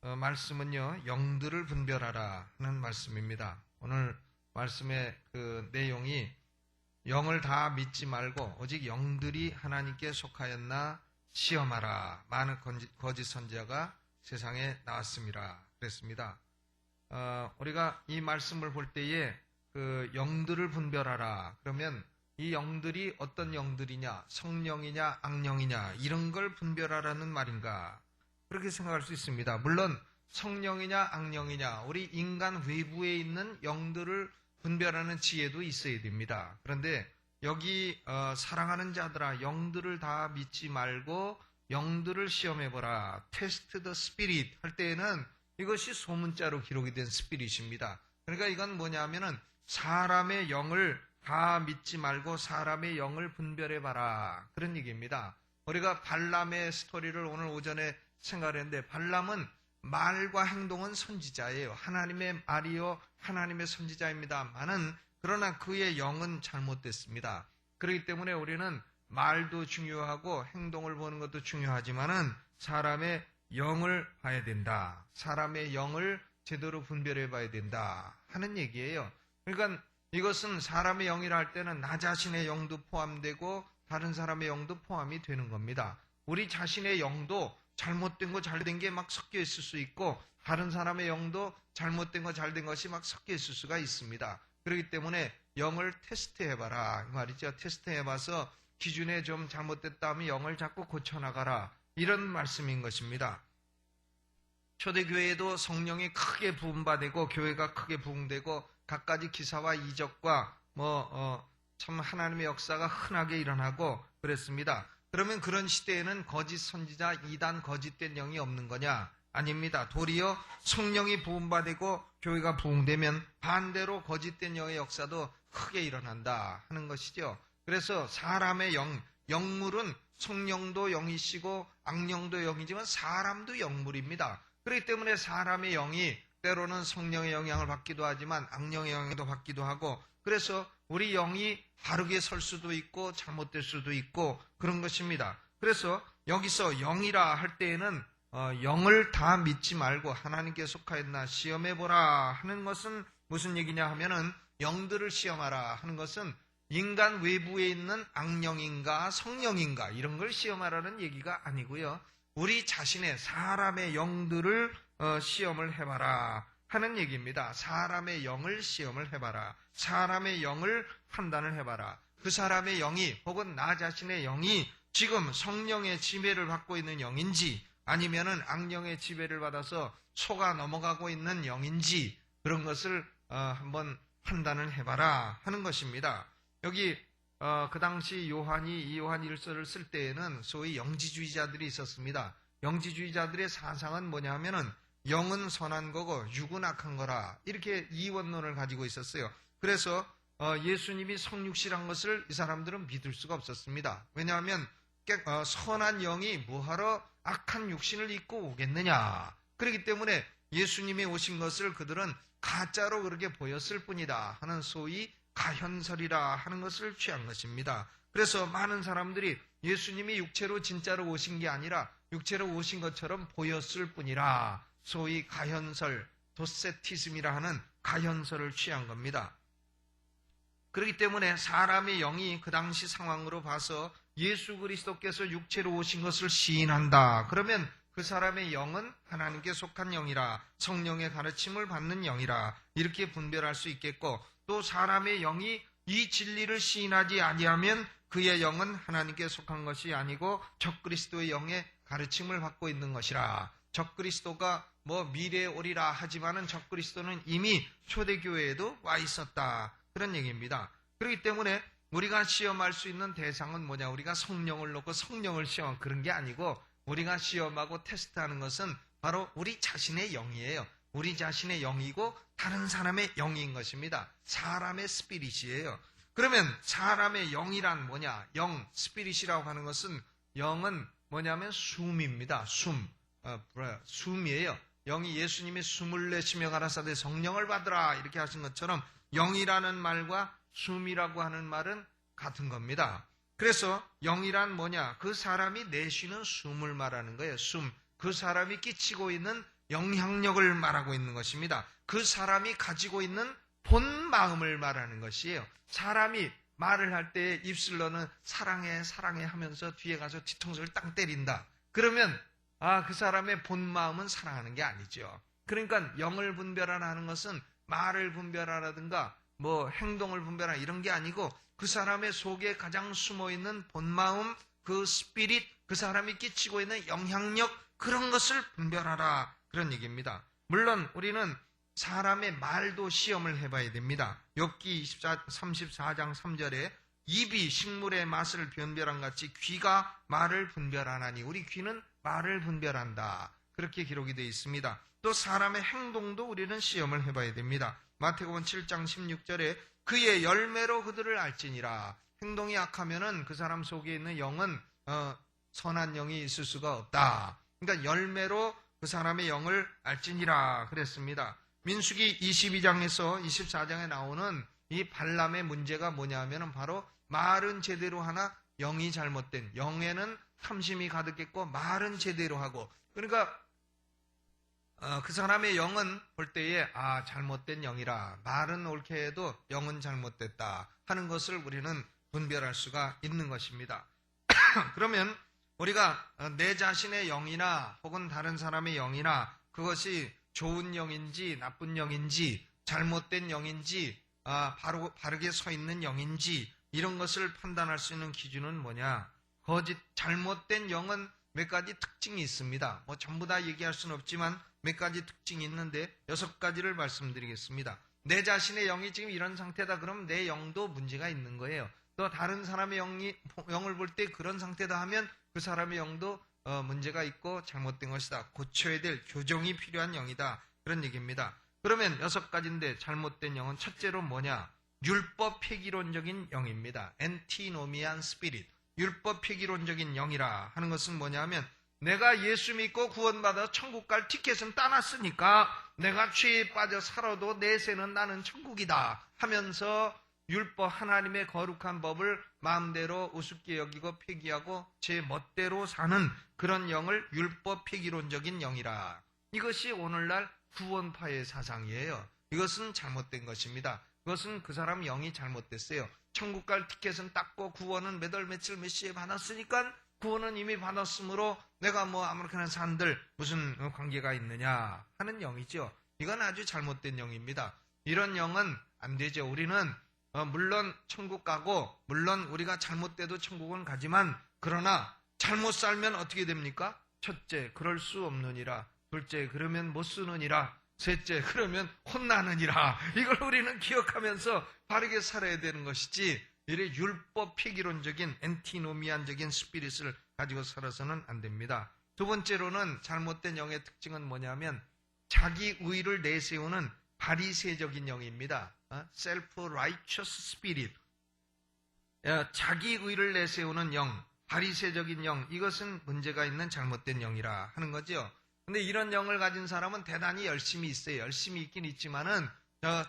말씀은요, 영들을 분별하라 하는 말씀입니다. 오늘 말씀의 그 내용이 영을 다 믿지 말고 오직 영들이 하나님께 속하였나 시험하라. 많은 거짓 선지자가 세상에 나왔습니다. 그랬습니다. 우리가 이 말씀을 볼 때에 그 영들을 분별하라. 그러면 이 영들이 어떤 영들이냐, 성령이냐, 악령이냐, 이런 걸 분별하라는 말인가? 그렇게 생각할 수 있습니다. 물론 성령이냐, 악령이냐, 우리 인간 외부에 있는 영들을 분별하는 지혜도 있어야 됩니다. 그런데 여기 사랑하는 자들아, 영들을 다 믿지 말고 영들을 시험해보라. 테스트 더 스피릿 할 때에는 이것이 소문자로 기록이 된 스피릿입니다. 그러니까 이건 뭐냐면은 사람의 영을 다 믿지 말고 사람의 영을 분별해봐라. 그런 얘기입니다. 우리가 발람의 스토리를 오늘 오전에 생각을 했는데, 발람은 말과 행동은 선지자예요. 하나님의 말이요 하나님의 선지자입니다만은 그러나 그의 영은 잘못됐습니다. 그렇기 때문에 우리는 말도 중요하고 행동을 보는 것도 중요하지만은 사람의 영을 봐야 된다. 사람의 영을 제대로 분별해 봐야 된다 하는 얘기예요. 그러니까 이것은 사람의 영이라 할 때는 나 자신의 영도 포함되고 다른 사람의 영도 포함이 되는 겁니다. 우리 자신의 영도 잘못된 거 잘된 게 막 섞여 있을 수 있고 다른 사람의 영도 잘못된 거 잘된 것이 막 섞여 있을 수가 있습니다. 그렇기 때문에 영을 테스트해봐라 이 말이죠. 테스트해봐서 기준에 좀 잘못됐다 하면 영을 자꾸 고쳐나가라, 이런 말씀인 것입니다. 초대교회에도 성령이 크게 부음받고 교회가 크게 부흥되고 갖가지 기사와 이적과 참 하나님의 역사가 흔하게 일어나고 그랬습니다. 그러면 그런 시대에는 거짓 선지자, 이단, 거짓된 영이 없는 거냐? 아닙니다. 도리어 성령이 부음받고 교회가 부흥되면 반대로 거짓된 영의 역사도 크게 일어난다 하는 것이죠. 그래서 사람의 영물은 성령도 영이시고 악령도 영이지만 사람도 영물입니다. 그렇기 때문에 사람의 영이 때로는 성령의 영향을 받기도 하지만 악령의 영향도 받기도 하고, 그래서 우리 영이 바르게 설 수도 있고 잘못될 수도 있고 그런 것입니다. 그래서 여기서 영이라 할 때에는 영을 다 믿지 말고 하나님께 속하였나 시험해보라 하는 것은 무슨 얘기냐 하면은 영들을 시험하라 하는 것은 인간 외부에 있는 악령인가 성령인가 이런 걸 시험하라는 얘기가 아니고요. 우리 자신의 사람의 영들을 시험을 해봐라 하는 얘기입니다. 사람의 영을 시험을 해봐라. 사람의 영을 판단을 해봐라. 그 사람의 영이 혹은 나 자신의 영이 지금 성령의 지배를 받고 있는 영인지 아니면은 악령의 지배를 받아서 속아 넘어가고 있는 영인지 그런 것을 한번 판단을 해봐라 하는 것입니다. 여기 그 당시 요한이 이 요한 1서를 쓸 때에는 소위 영지주의자들이 있었습니다. 영지주의자들의 사상은 뭐냐면은 영은 선한 거고 육은 악한 거라, 이렇게 이원론을 가지고 있었어요. 그래서 예수님이 성육신한 것을 이 사람들은 믿을 수가 없었습니다. 왜냐하면 선한 영이 뭐하러 악한 육신을 입고 오겠느냐. 그렇기 때문에 예수님이 오신 것을 그들은 가짜로 그렇게 보였을 뿐이다 하는 소위 가현설이라 하는 것을 취한 것입니다. 그래서 많은 사람들이 예수님이 육체로 진짜로 오신 게 아니라 육체로 오신 것처럼 보였을 뿐이라 소위 가현설, 도세티즘이라 하는 가현설을 취한 겁니다. 그렇기 때문에 사람의 영이 그 당시 상황으로 봐서 예수 그리스도께서 육체로 오신 것을 시인한다. 그러면 그 사람의 영은 하나님께 속한 영이라, 성령의 가르침을 받는 영이라 이렇게 분별할 수 있겠고, 또 사람의 영이 이 진리를 시인하지 아니하면 그의 영은 하나님께 속한 것이 아니고 적그리스도의 영의 가르침을 받고 있는 것이라. 적그리스도가 미래에 오리라 하지만은 적그리스도는 이미 초대교회에도 와 있었다. 그런 얘기입니다. 그렇기 때문에 우리가 시험할 수 있는 대상은 뭐냐? 우리가 성령을 놓고 성령을 시험한 그런 게 아니고 우리가 시험하고 테스트하는 것은 바로 우리 자신의 영이에요. 우리 자신의 영이고 다른 사람의 영인 것입니다. 사람의 스피릿이에요. 그러면 사람의 영이란 뭐냐? 영, 스피릿이라고 하는 것은 영은 뭐냐면 숨입니다. 숨이에요. 영이 예수님이 숨을 내쉬며 가라사대 성령을 받으라 이렇게 하신 것처럼 영이라는 말과 숨이라고 하는 말은 같은 겁니다. 그래서 영이란 뭐냐? 그 사람이 내쉬는 숨을 말하는 거예요. 숨. 그 사람이 끼치고 있는 영향력을 말하고 있는 것입니다. 그 사람이 가지고 있는 본 마음을 말하는 것이에요. 사람이 말을 할 때 입술로는 사랑해 사랑해 하면서 뒤에 가서 뒤통수를 땅 때린다. 그러면 그 사람의 본 마음은 사랑하는 게 아니죠. 그러니까 영을 분별하라 하는 것은 말을 분별하라든가 뭐 행동을 분별하라 이런 게 아니고 그 사람의 속에 가장 숨어있는 본 마음, 그 스피릿, 그 사람이 끼치고 있는 영향력, 그런 것을 분별하라, 그런 얘기입니다. 물론 우리는 사람의 말도 시험을 해봐야 됩니다. 욥기 34장 3절에 입이 식물의 맛을 분별한 같이 귀가 말을 분별하나니, 우리 귀는 말을 분별한다, 그렇게 기록이 되어 있습니다. 또 사람의 행동도 우리는 시험을 해봐야 됩니다. 마태복음 7장 16절에 그의 열매로 그들을 알지니라. 행동이 약하면은 그 사람 속에 있는 영은 선한 영이 있을 수가 없다. 그러니까 열매로 그 사람의 영을 알지니라 그랬습니다. 민수기 22장에서 24장에 나오는 이 발람의 문제가 뭐냐 하면은 바로 말은 제대로 하나 영이 잘못된, 영에는 탐심이 가득했고 말은 제대로 하고, 그러니까 그 사람의 영은 볼 때에 잘못된 영이라, 말은 옳게 해도 영은 잘못됐다 하는 것을 우리는 분별할 수가 있는 것입니다. 그러면 우리가 내 자신의 영이나 혹은 다른 사람의 영이나 그것이 좋은 영인지 나쁜 영인지 잘못된 영인지 바르게 서 있는 영인지 이런 것을 판단할 수 있는 기준은 뭐냐? 잘못된 영은 몇 가지 특징이 있습니다. 뭐 전부 다 얘기할 수는 없지만 몇 가지 특징이 있는데 6가지를 말씀드리겠습니다. 내 자신의 영이 지금 이런 상태다 그러면 내 영도 문제가 있는 거예요. 또 다른 사람의 영을 볼 때 그런 상태다 하면 그 사람의 영도 문제가 있고 잘못된 것이다. 고쳐야 될 교정이 필요한 영이다. 그런 얘기입니다. 그러면 6가지인데 잘못된 영은 첫째로 뭐냐? 율법 폐기론적인 영입니다. 엔티노미안 스피릿. 율법 폐기론적인 영이라 하는 것은 뭐냐면 내가 예수 믿고 구원받아 천국 갈 티켓은 따놨으니까 내가 죄에 빠져 살아도 내세는 나는 천국이다 하면서 율법, 하나님의 거룩한 법을 마음대로 우습게 여기고 폐기하고 제 멋대로 사는 그런 영을 율법 폐기론적인 영이라. 이것이 오늘날 구원파의 사상이에요. 이것은 잘못된 것입니다. 그것은 그 사람 영이 잘못됐어요. 천국 갈 티켓은 땄고 구원은 몇 월 며칠 몇 시에 받았으니까 구원은 이미 받았으므로 내가 뭐 아무렇게나 산들 무슨 관계가 있느냐 하는 영이죠. 이건 아주 잘못된 영입니다. 이런 영은 안 되죠. 우리는 물론 천국 가고 물론 우리가 잘못돼도 천국은 가지만 그러나 잘못 살면 어떻게 됩니까? 첫째, 그럴 수 없느니라. 둘째, 그러면 못 쓰느니라. 셋째, 그러면 혼나느니라. 이걸 우리는 기억하면서 바르게 살아야 되는 것이지 이래 율법 폐기론적인 엔티노미안적인 스피릿을 가지고 살아서는 안 됩니다. 두 번째로는 잘못된 영의 특징은 뭐냐면 자기 의를 내세우는 바리새적인 영입니다. self-righteous spirit. 자기 의를 내세우는 영, 바리새적인 영, 이것은 문제가 있는 잘못된 영이라 하는 거죠. 근데 이런 영을 가진 사람은 대단히 열심히 있어요. 열심히 있긴 있지만은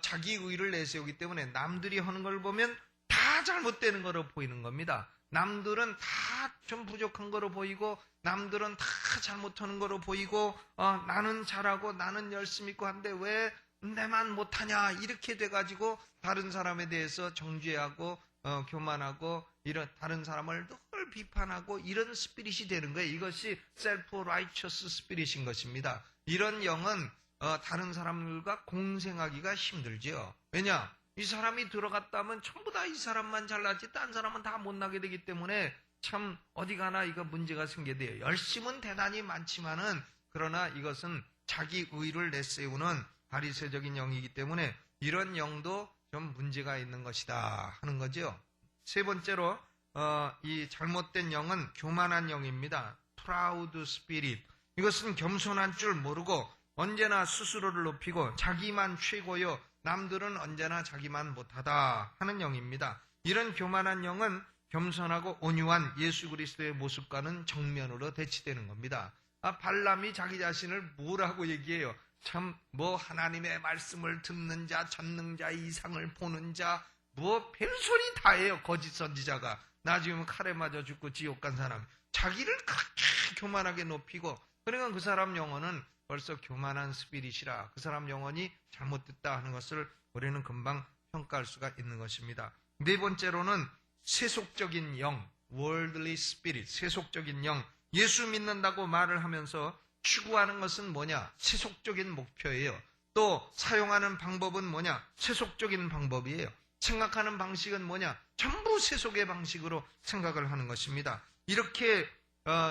자기 의를 내세우기 때문에 남들이 하는 걸 보면 다 잘못되는 거로 보이는 겁니다. 남들은 다 좀 부족한 거로 보이고 남들은 다 잘못하는 거로 보이고 나는 잘하고 나는 열심히 있고 한데 왜 내만 못하냐 이렇게 돼가지고 다른 사람에 대해서 정죄하고 교만하고 이런 다른 사람을 늘 비판하고 이런 스피릿이 되는 거예요. 이것이 self-righteous 스피릿인 것입니다. 이런 영은 다른 사람들과 공생하기가 힘들죠. 왜냐? 이 사람이 들어갔다면 전부 다 이 사람만 잘나지 딴 사람은 다 못나게 되기 때문에 참 어디 가나 이거 문제가 생겨야 돼요. 열심은 대단히 많지만은 그러나 이것은 자기 의를 내세우는 바리새적인 영이기 때문에 이런 영도 좀 문제가 있는 것이다 하는 거죠. 세 번째로 이 잘못된 영은 교만한 영입니다. proud spirit. 이것은 겸손한 줄 모르고 언제나 스스로를 높이고 자기만 최고요. 남들은 언제나 자기만 못하다 하는 영입니다. 이런 교만한 영은 겸손하고 온유한 예수 그리스도의 모습과는 정면으로 대치되는 겁니다. 발람이 자기 자신을 뭐라고 얘기해요? 참 뭐 하나님의 말씀을 듣는 자, 전능 자, 이상을 보는 자, 뭐 별소리 다 해요. 거짓 선지자가. 나중에 칼에 맞아 죽고 지옥 간 사람. 자기를 그렇게 교만하게 높이고 그러니까 그 사람 영혼은 벌써 교만한 스피릿이라 그 사람 영혼이 잘못됐다 하는 것을 우리는 금방 평가할 수가 있는 것입니다. 네 번째로는 세속적인 영, worldly spirit, 세속적인 영. 예수 믿는다고 말을 하면서 추구하는 것은 뭐냐? 세속적인 목표예요. 또 사용하는 방법은 뭐냐? 세속적인 방법이에요. 생각하는 방식은 뭐냐? 전부 세속의 방식으로 생각을 하는 것입니다. 이렇게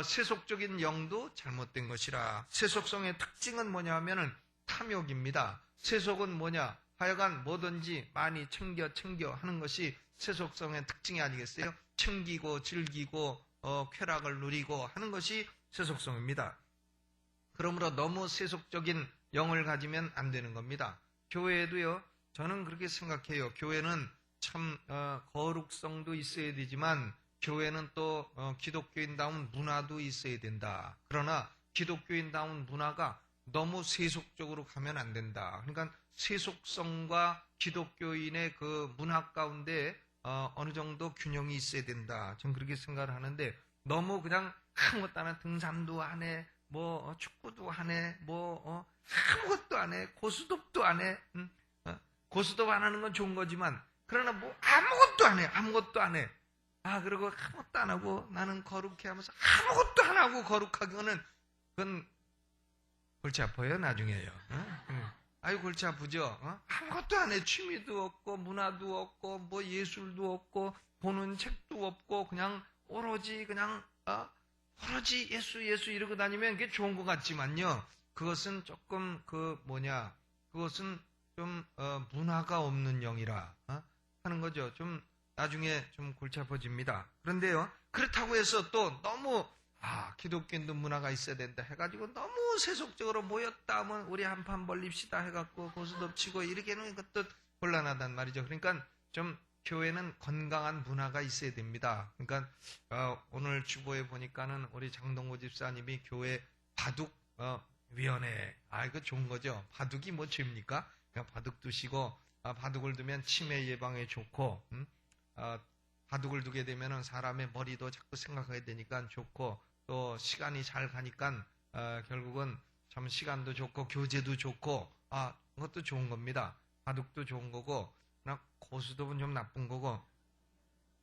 세속적인 영도 잘못된 것이라. 세속성의 특징은 뭐냐 하면은 탐욕입니다. 세속은 뭐냐? 하여간 뭐든지 많이 챙겨 하는 것이 세속성의 특징이 아니겠어요? 챙기고 즐기고 쾌락을 누리고 하는 것이 세속성입니다. 그러므로 너무 세속적인 영을 가지면 안 되는 겁니다. 교회에도요, 저는 그렇게 생각해요. 교회는 참 거룩성도 있어야 되지만 교회는 또 기독교인다운 문화도 있어야 된다. 그러나 기독교인다운 문화가 너무 세속적으로 가면 안 된다. 그러니까 세속성과 기독교인의 그 문화 가운데 어느 정도 균형이 있어야 된다. 저는 그렇게 생각을 하는데 너무 그냥 아무것도 안 해. 등산도 안 해. 뭐 축구도 안 해. 뭐 아무것도 안 해. 고스톱도 안 해. 고스톱 안 하는 건 좋은 거지만 그러나 뭐 아무것도 안 해. 아무것도 안 해. 그리고 아무것도 안 하고 나는 거룩해 하면서 아무것도 안 하고 거룩하기는 그건 골치 아파요. 나중에요. 아유 골치 아프죠. 아무것도 안 해. 취미도 없고 문화도 없고 뭐 예술도 없고 보는 책도 없고 그냥 오로지 그냥 오로지 예수 이러고 다니면 그게 좋은 것 같지만요. 그것은 조금 그것은 좀 문화가 없는 영이라 하는 거죠. 좀 나중에 좀 골치 아파집니다. 그런데요. 그렇다고 해서 또 너무 기독교인도 문화가 있어야 된다 해가지고 너무 세속적으로 모였다 하면 우리 한판 벌립시다 해갖고 고스톱 치고 이렇게는 이것도 곤란하단 말이죠. 그러니까 좀 교회는 건강한 문화가 있어야 됩니다. 그러니까 오늘 주보에 보니까는 우리 장동호 집사님이 교회 바둑 위원회 이거 좋은 거죠. 바둑이 뭐 죄입니까? 그냥 바둑 두시고 바둑을 두면 치매 예방에 좋고 바둑을 두게 되면은 사람의 머리도 자꾸 생각하게 되니까 좋고 또 시간이 잘 가니까 결국은 참 시간도 좋고 교제도 좋고 그것도 좋은 겁니다. 바둑도 좋은 거고 그러나 고스톱은 좀 나쁜 거고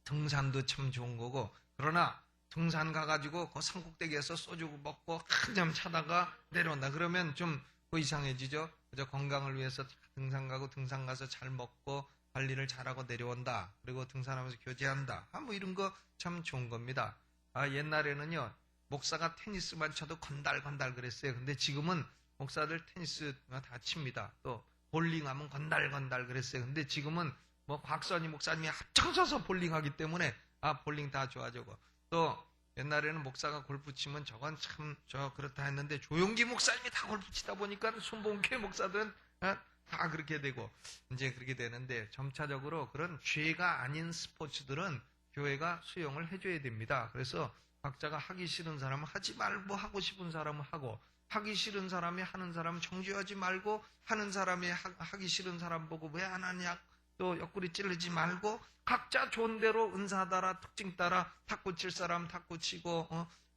등산도 참 좋은 거고 그러나 등산 가가지고 그 산꼭대기에서 소주 먹고 한참 차다가 내려온다. 그러면 좀 이상해지죠. 그저 건강을 위해서 등산 가고 등산 가서 잘 먹고 관리를 잘하고 내려온다. 그리고 등산하면서 교제한다. 뭐 이런 거 참 좋은 겁니다. 옛날에는요. 목사가 테니스만 쳐도 건달건달 그랬어요. 근데 지금은 목사들 테니스 다 칩니다. 또 볼링하면 건달건달 그랬어요. 근데 지금은 뭐 곽선희 목사님이 합쳐져서 볼링하기 때문에 볼링 다 좋아지고 또 옛날에는 목사가 골프 치면 저건 참 그렇다 했는데 조용기 목사님이 다 골프 치다 보니까 순봉교회 목사들은 다 그렇게 되고 이제 그렇게 되는데 점차적으로 그런 죄가 아닌 스포츠들은 교회가 수용을 해줘야 됩니다. 그래서 각자가 하기 싫은 사람은 하지 말고 하고 싶은 사람은 하고 하기 싫은 사람이 하는 사람은 정죄하지 말고 하는 사람이 하기 싫은 사람 보고 왜 안 하냐 또 옆구리 찌르지 말고 각자 좋은 대로 은사 따라 특징 따라 탁구 칠 사람 탁구 치고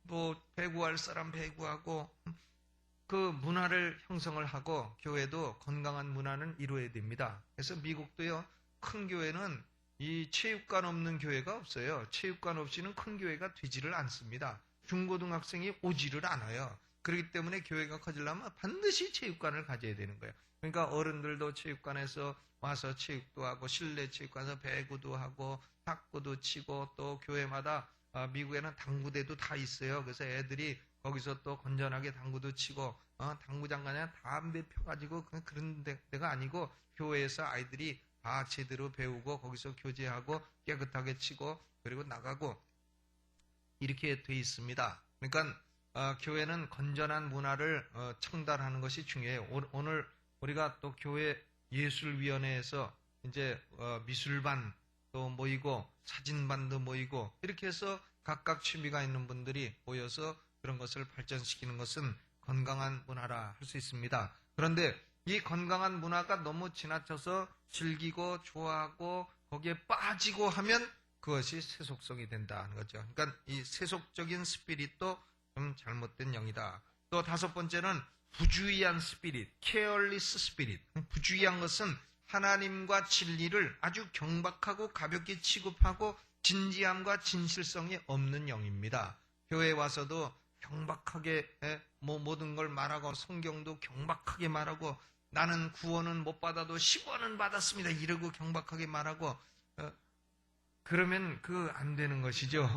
뭐 배구할 사람 배구하고 그 문화를 형성을 하고 교회도 건강한 문화는 이루어야 됩니다. 그래서 미국도요. 큰 교회는 이 체육관 없는 교회가 없어요. 체육관 없이는 큰 교회가 되지를 않습니다. 중고등학생이 오지를 않아요. 그렇기 때문에 교회가 커지려면 반드시 체육관을 가져야 되는 거예요. 그러니까 어른들도 체육관에서 와서 체육도 하고 실내 체육관에서 배구도 하고 탁구도 치고 또 교회마다 미국에는 당구대도 다 있어요. 그래서 애들이 거기서 또 건전하게 당구도 치고 당구장 가냐 담배 펴가지고 그런 데가 아니고 교회에서 아이들이 다 제대로 배우고 거기서 교제하고 깨끗하게 치고 그리고 나가고 이렇게 돼 있습니다. 그러니까 교회는 건전한 문화를 청달하는 것이 중요해요. 오늘 우리가 또 교회 예술위원회에서 이제 미술반 또 모이고 사진반도 모이고 이렇게 해서 각각 취미가 있는 분들이 모여서 그런 것을 발전시키는 것은 건강한 문화라 할 수 있습니다. 그런데 이 건강한 문화가 너무 지나쳐서 즐기고 좋아하고 거기에 빠지고 하면 그것이 세속성이 된다는 거죠. 그러니까 이 세속적인 스피릿도 좀 잘못된 영이다. 또 다섯 번째는 부주의한 스피릿, careless spirit. 부주의한 것은 하나님과 진리를 아주 경박하고 가볍게 취급하고 진지함과 진실성이 없는 영입니다. 교회에 와서도 경박하게 모든 걸 말하고 성경도 경박하게 말하고 나는 구원은 못 받아도 10원은 받았습니다. 이러고 경박하게 말하고 그러면 안 되는 것이죠.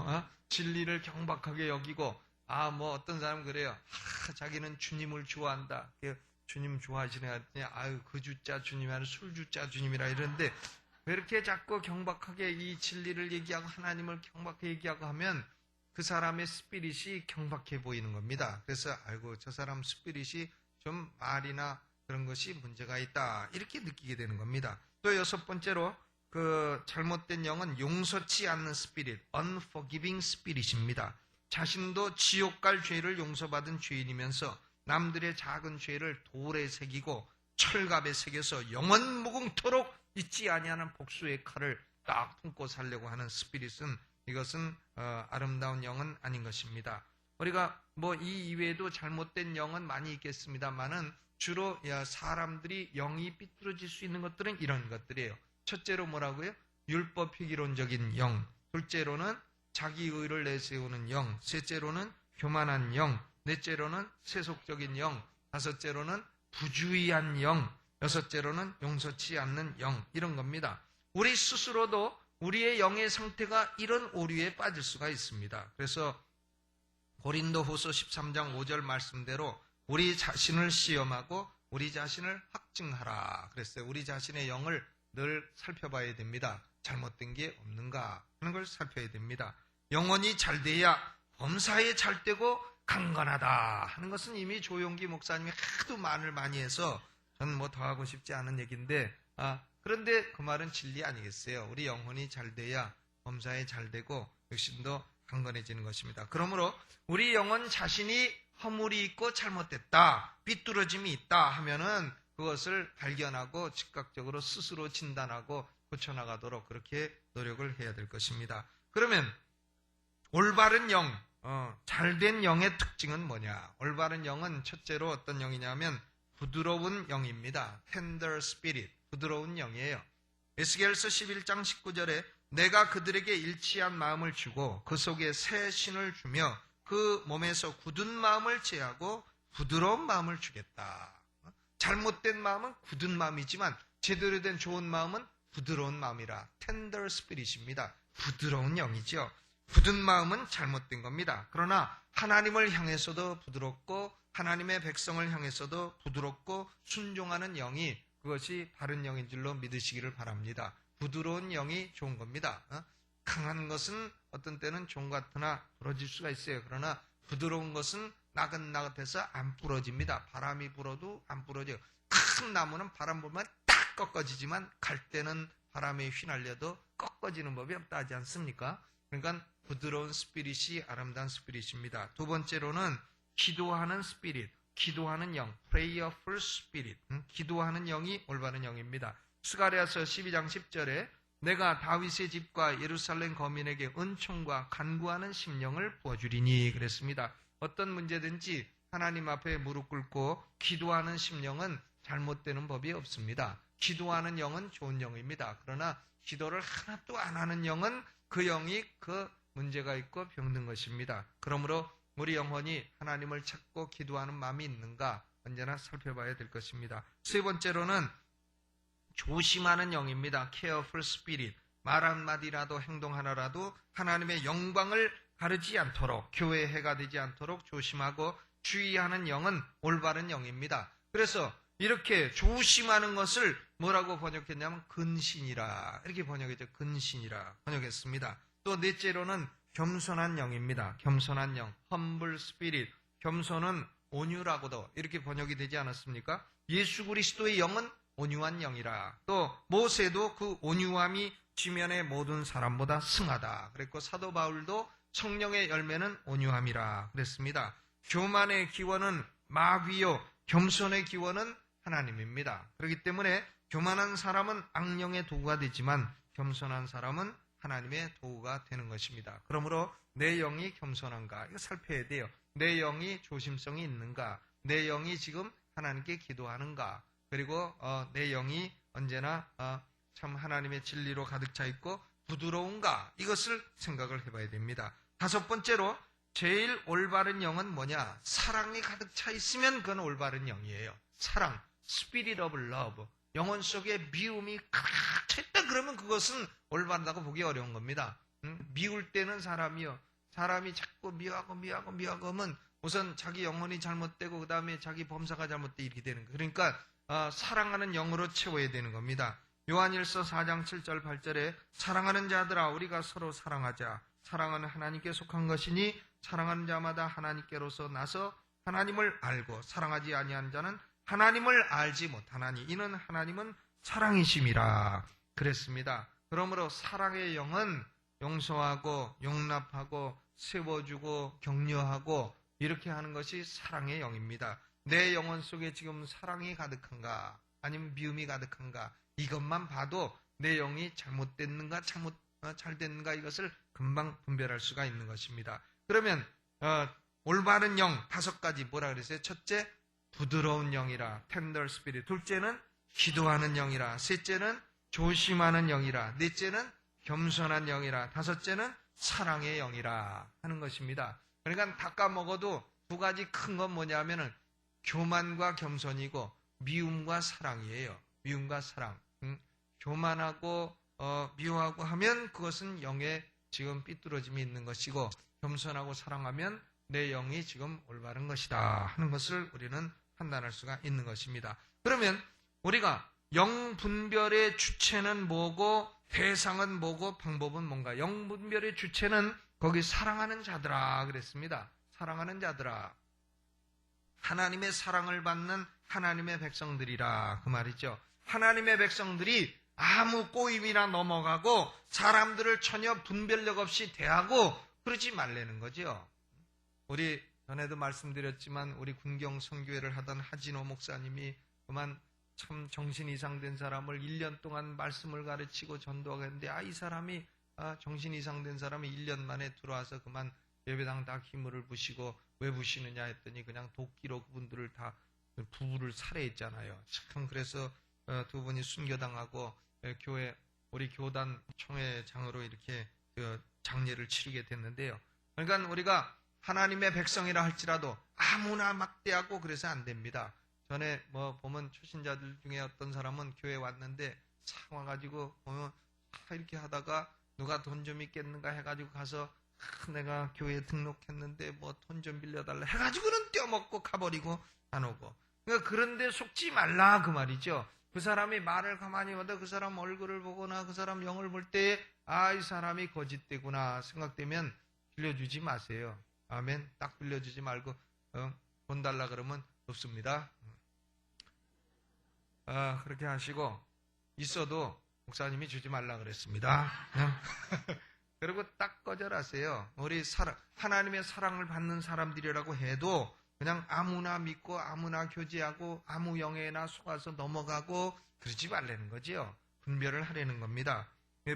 진리를 경박하게 여기고 어떤 사람은 그래요. 자기는 주님을 좋아한다. 주님 좋아하시네 하더니 아유 그 주자 주님이 아니라 술주자 주님이라 이러는데 왜 이렇게 자꾸 경박하게 이 진리를 얘기하고 하나님을 경박하게 얘기하고 하면 그 사람의 스피릿이 경박해 보이는 겁니다. 그래서 아이고 저 사람 스피릿이 좀 말이나 그런 것이 문제가 있다 이렇게 느끼게 되는 겁니다. 또 여섯 번째로 그 잘못된 영은 용서치 않는 스피릿, unforgiving spirit입니다. 자신도 지옥 갈 죄를 용서받은 죄인이면서 남들의 작은 죄를 돌에 새기고 철갑에 새겨서 영원 무궁토록 잊지 아니하는 복수의 칼을 딱 품고 살려고 하는 스피릿은 이것은 아름다운 영은 아닌 것입니다. 우리가 이 이외에도 잘못된 영은 많이 있겠습니다만은 주로 사람들이 영이 삐뚤어질 수 있는 것들은 이런 것들이에요. 첫째로 뭐라고요? 율법 희기론적인 영. 둘째로는 자기의를 내세우는 영. 셋째로는 교만한 영. 넷째로는 세속적인 영. 다섯째로는 부주의한 영. 여섯째로는 용서치 않는 영. 이런 겁니다. 우리 스스로도 우리의 영의 상태가 이런 오류에 빠질 수가 있습니다. 그래서 고린도후서 13장 5절 말씀대로 우리 자신을 시험하고 우리 자신을 확증하라 그랬어요. 우리 자신의 영을 늘 살펴봐야 됩니다. 잘못된 게 없는가 하는 걸 살펴야 됩니다. 영혼이 잘 돼야 범사에 잘 되고 강건하다 하는 것은 이미 조용기 목사님이 하도 말을 많이 해서 저는 더 하고 싶지 않은 얘기인데 그런데 그 말은 진리 아니겠어요? 우리 영혼이 잘 돼야 범사에 잘 되고 역신도 강건해지는 것입니다. 그러므로 우리 영혼 자신이 허물이 있고 잘못됐다, 삐뚤어짐이 있다 하면은 그것을 발견하고 즉각적으로 스스로 진단하고 고쳐나가도록 그렇게 노력을 해야 될 것입니다. 그러면 올바른 영, 잘된 영의 특징은 뭐냐? 올바른 영은 첫째로 어떤 영이냐면 부드러운 영입니다. tender spirit, 부드러운 영이에요. 에스겔서 11장 19절에 내가 그들에게 일치한 마음을 주고 그 속에 새 신을 주며 그 몸에서 굳은 마음을 제하고 부드러운 마음을 주겠다. 잘못된 마음은 굳은 마음이지만 제대로 된 좋은 마음은 부드러운 마음이라 tender spirit입니다. 부드러운 영이죠. 굳은 마음은 잘못된 겁니다. 그러나 하나님을 향해서도 부드럽고 하나님의 백성을 향해서도 부드럽고 순종하는 영이 그것이 바른 영인 줄로 믿으시기를 바랍니다. 부드러운 영이 좋은 겁니다. 강한 것은 어떤 때는 종 같으나 부러질 수가 있어요. 그러나 부드러운 것은 나긋나긋해서 안 부러집니다. 바람이 불어도 안 부러져요. 큰 나무는 바람 불면 딱 꺾어지지만 갈 때는 바람에 휘날려도 꺾어지는 법이 없다 하지 않습니까? 그러니까 부드러운 스피릿이 아름다운 스피릿입니다. 두 번째로는 기도하는 스피릿, 기도하는 영, prayerful spirit, 기도하는 영이 올바른 영입니다. 스가랴서 12장 10절에 내가 다윗의 집과 예루살렘 거민에게 은총과 간구하는 심령을 부어주리니 그랬습니다. 어떤 문제든지 하나님 앞에 무릎 꿇고 기도하는 심령은 잘못되는 법이 없습니다. 기도하는 영은 좋은 영입니다. 그러나 기도를 하나도 안 하는 영은 그 영이 그 문제가 있고 병든 것입니다. 그러므로 우리 영혼이 하나님을 찾고 기도하는 마음이 있는가 언제나 살펴봐야 될 것입니다. 세 번째로는 조심하는 영입니다. careful spirit. 말 한마디라도 행동 하나라도 하나님의 영광을 가르지 않도록 교회의 해가 되지 않도록 조심하고 주의하는 영은 올바른 영입니다. 그래서 이렇게 조심하는 것을 뭐라고 번역했냐면 근신이라 이렇게 번역했죠. 근신이라 번역했습니다. 또 넷째로는 겸손한 영입니다. 겸손한 영, humble spirit. 겸손은 온유라고도 이렇게 번역이 되지 않았습니까? 예수 그리스도의 영은 온유한 영이라. 또 모세도 그 온유함이 지면의 모든 사람보다 승하다. 그랬고 사도 바울도 성령의 열매는 온유함이라 그랬습니다. 교만의 기원은 마귀요 겸손의 기원은 하나님입니다. 그렇기 때문에 교만한 사람은 악령의 도구가 되지만 겸손한 사람은 하나님의 도구가 되는 것입니다. 그러므로 내 영이 겸손한가 이거 살펴야 돼요. 내 영이 조심성이 있는가. 내 영이 지금 하나님께 기도하는가, 그리고 내 영이 언제나 참 하나님의 진리로 가득 차 있고 부드러운가, 이것을 생각을 해봐야 됩니다. 다섯 번째로 제일 올바른 영은 뭐냐? 사랑이 가득 차 있으면 그건 올바른 영이에요. 사랑, Spirit of Love, 영혼 속에 미움이 가득 차 있다 그러면 그것은 올바르다고 보기 어려운 겁니다. 미울 때는 사람이 자꾸 미워하고 하면 우선 자기 영혼이 잘못되고 그 다음에 자기 범사가 잘못돼 이렇게 되는 거예요. 그러니까 사랑하는 영으로 채워야 되는 겁니다. 요한일서 4장 7절 8절에 사랑하는 자들아 우리가 서로 사랑하자. 사랑은 하나님께 속한 것이니 사랑하는 자마다 하나님께로서 나서 하나님을 알고 사랑하지 아니한 자는 하나님을 알지 못하나니 이는 하나님은 사랑이심이라 그랬습니다. 그러므로 사랑의 영은 용서하고 용납하고 세워주고 격려하고 이렇게 하는 것이 사랑의 영입니다. 내 영혼 속에 지금 사랑이 가득한가 아니면 미움이 가득한가, 이것만 봐도 내 영이 잘못됐는가 잘 됐는가 이것을 금방 분별할 수가 있는 것입니다. 그러면 올바른 영 다섯 가지 뭐라 그랬어요? 첫째, 부드러운 영이라 tender spirit. 둘째는 기도하는 영이라. 셋째는 조심하는 영이라. 넷째는 겸손한 영이라. 다섯째는 사랑의 영이라 하는 것입니다. 그러니까 다 까먹어도 두 가지 큰 건 뭐냐면은 교만과 겸손이고 미움과 사랑이에요. 미움과 사랑. 교만하고 미워하고 하면 그것은 영에 지금 삐뚤어짐이 있는 것이고, 겸손하고 사랑하면 내 영이 지금 올바른 것이다 하는 것을 우리는 판단할 수가 있는 것입니다. 그러면 우리가 영 분별의 주체는 뭐고 대상은 뭐고 방법은 뭔가? 영 분별의 주체는 거기 사랑하는 자들아 그랬습니다. 사랑하는 자들아, 하나님의 사랑을 받는 하나님의 백성들이라 그 말이죠. 하나님의 백성들이 아무 꼬임이나 넘어가고 사람들을 전혀 분별력 없이 대하고 그러지 말라는 거죠. 우리 전에도 말씀드렸지만 우리 군경 선교회를 하던 하진호 목사님이 그만 참 정신 이상된 사람을 1년 동안 말씀을 가르치고 전도하고 했는데 이 사람이 정신 이상된 사람이 1년 만에 들어와서 그만 예배당 다 기물을 부시고 왜 부시느냐 했더니 그냥 도끼로 그분들을 다 부부를 살해했잖아요. 참 그래서 두 분이 순교당하고 교회 우리 교단 총회장으로 이렇게 장례를 치르게 됐는데요. 그러니까 우리가 하나님의 백성이라 할지라도 아무나 막대하고 그래서 안 됩니다. 전에 보면 초신자들 중에 어떤 사람은 교회 왔는데 와가지고 보면 이렇게 하다가 누가 돈 좀 있겠는가 해가지고 가서 내가 교회에 등록했는데 돈 좀 빌려달라 해가지고는 떼어먹고 가버리고 안 오고. 그러니까 그런데 속지 말라 그 말이죠. 그 사람이 말을 가만히 하다 그 사람 얼굴을 보거나 그 사람 영을 볼 때에 이 사람이 거짓되구나 생각되면 빌려주지 마세요. 아멘. 딱 빌려주지 말고 돈 달라 그러면 없습니다. 그렇게 하시고 있어도 목사님이 주지 말라 그랬습니다. 그리고 딱 거절하세요. 우리 하나님의 사랑을 받는 사람들이라고 해도 그냥 아무나 믿고 아무나 교제하고 아무 영에나 속아서 넘어가고 그러지 말라는 거지요. 분별을 하려는 겁니다.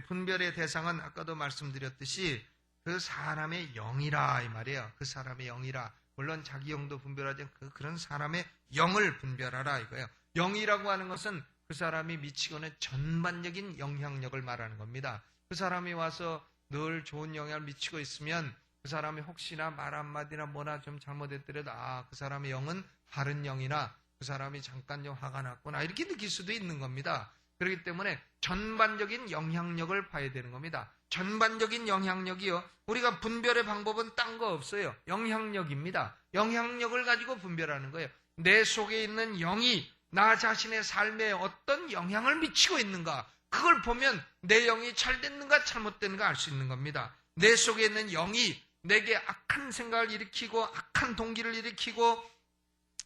분별의 대상은 아까도 말씀드렸듯이 그 사람의 영이라 이 말이에요. 그 사람의 영이라. 물론 자기 영도 분별하지 그런 사람의 영을 분별하라 이거예요. 영이라고 하는 것은 그 사람이 미치고는 전반적인 영향력을 말하는 겁니다. 그 사람이 와서 늘 좋은 영향을 미치고 있으면 그 사람이 혹시나 말 한마디나 뭐나 좀 잘못했더라도 그 사람의 영은 바른 영이나 그 사람이 잠깐 좀 화가 났구나 이렇게 느낄 수도 있는 겁니다. 그렇기 때문에 전반적인 영향력을 봐야 되는 겁니다. 전반적인 영향력이요. 우리가 분별의 방법은 딴 거 없어요. 영향력입니다. 영향력을 가지고 분별하는 거예요. 내 속에 있는 영이 나 자신의 삶에 어떤 영향을 미치고 있는가, 그걸 보면 내 영이 잘 됐는가 잘못됐는가 알 수 있는 겁니다. 내 속에 있는 영이 내게 악한 생각을 일으키고 악한 동기를 일으키고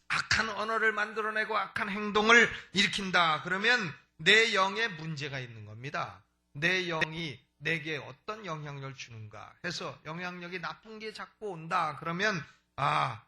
악한 언어를 만들어내고 악한 행동을 일으킨다. 그러면 내 영에 문제가 있는 겁니다. 내 영이 내게 어떤 영향력을 주는가 해서 영향력이 나쁜 게 자꾸 온다. 그러면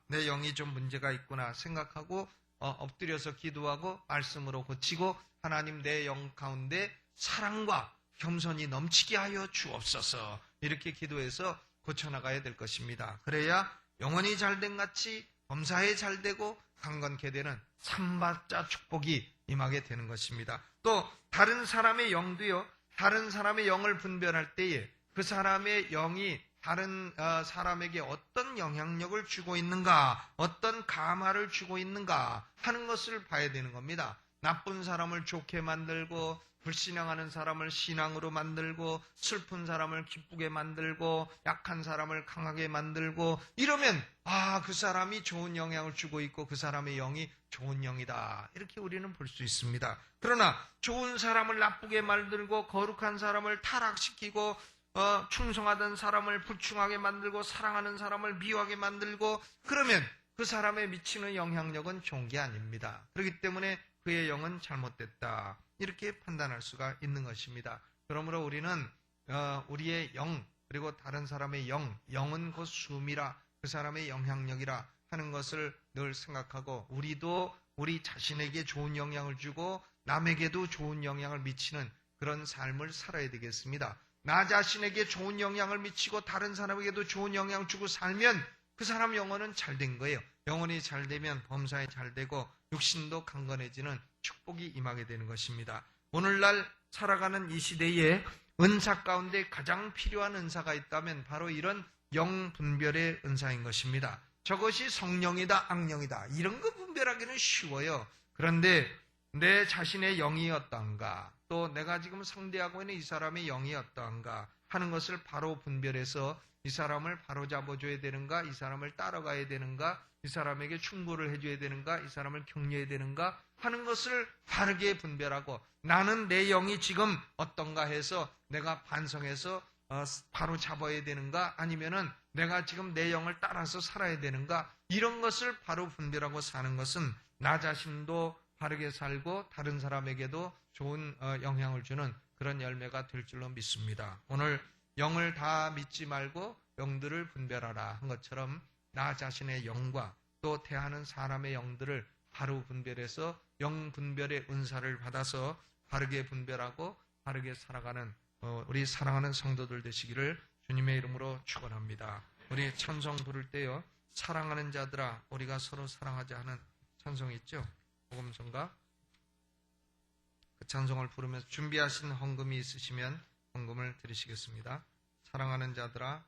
내 영이 좀 문제가 있구나 생각하고 엎드려서 기도하고 말씀으로 고치고 하나님 내 영 가운데 사랑과 겸손이 넘치게 하여 주옵소서 이렇게 기도해서 고쳐나가야 될 것입니다. 그래야 영혼이 잘된 같이 범사에 잘되고 강건케 되는 삼박자 축복이 임하게 되는 것입니다. 또 다른 사람의 영도요. 다른 사람의 영을 분별할 때에 그 사람의 영이 다른 사람에게 어떤 영향력을 주고 있는가, 어떤 감화를 주고 있는가 하는 것을 봐야 되는 겁니다. 나쁜 사람을 좋게 만들고 불신앙하는 사람을 신앙으로 만들고 슬픈 사람을 기쁘게 만들고 약한 사람을 강하게 만들고 이러면 그 사람이 좋은 영향을 주고 있고 그 사람의 영이 좋은 영이다. 이렇게 우리는 볼 수 있습니다. 그러나 좋은 사람을 나쁘게 만들고 거룩한 사람을 타락시키고 충성하던 사람을 불충하게 만들고 사랑하는 사람을 미워하게 만들고 그러면 그 사람에 미치는 영향력은 좋은 게 아닙니다. 그렇기 때문에 그의 영은 잘못됐다. 이렇게 판단할 수가 있는 것입니다. 그러므로 우리는 우리의 영 그리고 다른 사람의 영은 곧 숨이라 그 사람의 영향력이라 하는 것을 늘 생각하고 우리도 우리 자신에게 좋은 영향을 주고 남에게도 좋은 영향을 미치는 그런 삶을 살아야 되겠습니다. 나 자신에게 좋은 영향을 미치고 다른 사람에게도 좋은 영향을 주고 살면 그 사람 영혼은 잘된 거예요. 영혼이 잘되면 범사에 잘되고 육신도 강건해지는 축복이 임하게 되는 것입니다. 오늘날 살아가는 이 시대에 은사 가운데 가장 필요한 은사가 있다면 바로 이런 영분별의 은사인 것입니다. 저것이 성령이다 악령이다 이런 거 분별하기는 쉬워요. 그런데 내 자신의 영이 어떠한가 또 내가 지금 상대하고 있는 이 사람의 영이 어떠한가 하는 것을 바로 분별해서 이 사람을 바로 잡아줘야 되는가 이 사람을 따라가야 되는가 이 사람에게 충고를 해줘야 되는가 이 사람을 격려해야 되는가 하는 것을 바르게 분별하고 나는 내 영이 지금 어떤가 해서 내가 반성해서 바로 잡아야 되는가 아니면은 내가 지금 내 영을 따라서 살아야 되는가 이런 것을 바로 분별하고 사는 것은 나 자신도 바르게 살고 다른 사람에게도 좋은 영향을 주는 그런 열매가 될 줄로 믿습니다. 오늘 영을 다 믿지 말고 영들을 분별하라 한 것처럼 나 자신의 영과 또 대하는 사람의 영들을 바로 분별해서 영 분별의 은사를 받아서 바르게 분별하고 바르게 살아가는 우리 사랑하는 성도들 되시기를 주님의 이름으로 축원합니다. 우리 찬송 부를 때요. 사랑하는 자들아 우리가 서로 사랑하자 하는 찬송이 있죠. 복음성가 그 찬송을 부르면서 준비하신 헌금이 있으시면 헌금을 드리시겠습니다. 사랑하는 자들아